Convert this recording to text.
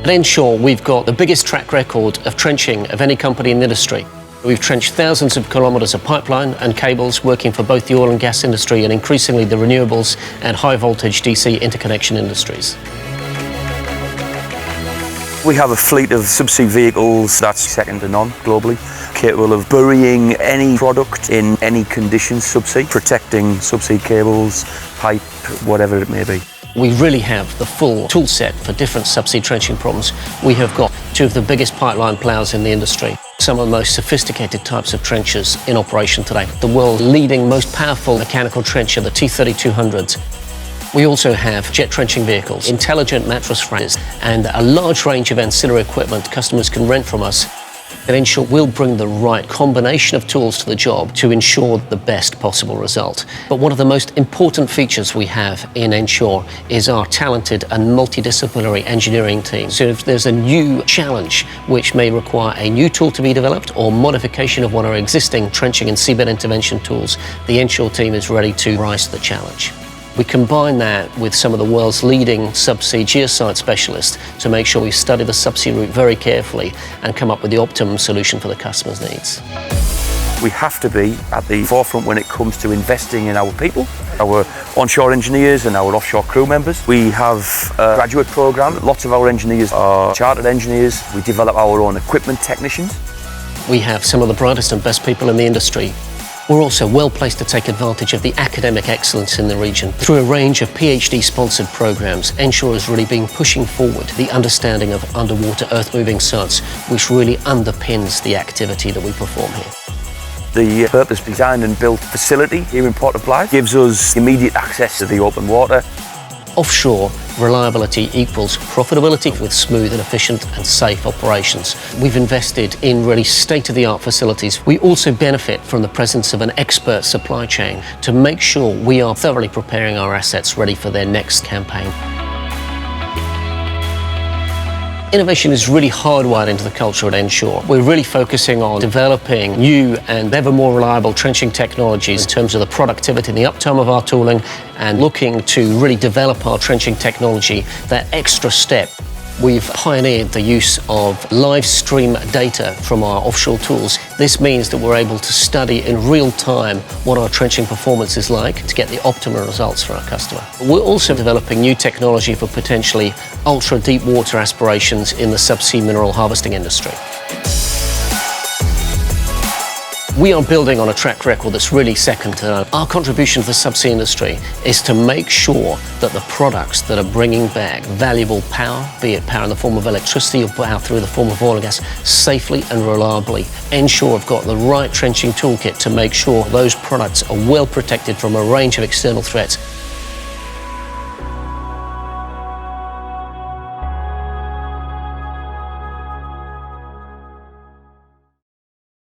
At Enshore, we've got the biggest track record of trenching of any company in the industry. We've trenched thousands of kilometres of pipeline and cables working for both the oil and gas industry and increasingly the renewables and high voltage DC interconnection industries. We have a fleet of subsea vehicles that's second to none globally, capable of burying any product in any conditions subsea, protecting subsea cables, pipe, whatever it may be. We really have the full tool set for different subsea trenching problems. We have got two of the biggest pipeline ploughs in the industry, some of the most sophisticated types of trenchers in operation today, the world's leading, most powerful mechanical trencher, the T3200s. We also have jet trenching vehicles, intelligent mattress frames, and a large range of ancillary equipment customers can rent from us. That Enshore will bring the right combination of tools to the job to ensure the best possible result. But one of the most important features we have in Enshore is our talented and multidisciplinary engineering team. So if there's a new challenge which may require a new tool to be developed or modification of one of our existing trenching and seabed intervention tools, the Enshore team is ready to rise to the challenge. We combine that with some of the world's leading subsea geoscience specialists to make sure we study the subsea route very carefully and come up with the optimum solution for the customer's needs. We have to be at the forefront when it comes to investing in our people, our onshore engineers and our offshore crew members. We have a graduate program. Lots of our engineers are chartered engineers. We develop our own equipment technicians. We have some of the brightest and best people in the industry. We're also well placed to take advantage of the academic excellence in the region. Through a range of PhD-sponsored programs, Enshore has really been pushing forward the understanding of underwater earth-moving science, which really underpins the activity that we perform here. The purpose-designed and built facility here in Port of Blyth gives us immediate access to the open water. Offshore, reliability equals profitability with smooth and efficient and safe operations. We've invested in really state-of-the-art facilities. We also benefit from the presence of an expert supply chain to make sure we are thoroughly preparing our assets ready for their next campaign. Innovation is really hardwired into the culture at Enshore. We're really focusing on developing new and ever more reliable trenching technologies in terms of the productivity and the uptime of our tooling, and looking to really develop our trenching technology that extra step. We've pioneered the use of live stream data from our offshore tools. This means that we're able to study in real time what our trenching performance is like to get the optimal results for our customer. We're also developing new technology for potentially ultra deep water aspirations in the subsea mineral harvesting industry. We are building on a track record that's really second to none. Our contribution to the subsea industry is to make sure that the products that are bringing back valuable power, be it power in the form of electricity or power through the form of oil and gas, safely and reliably. Enshore have got the right trenching toolkit to make sure those products are well protected from a range of external threats.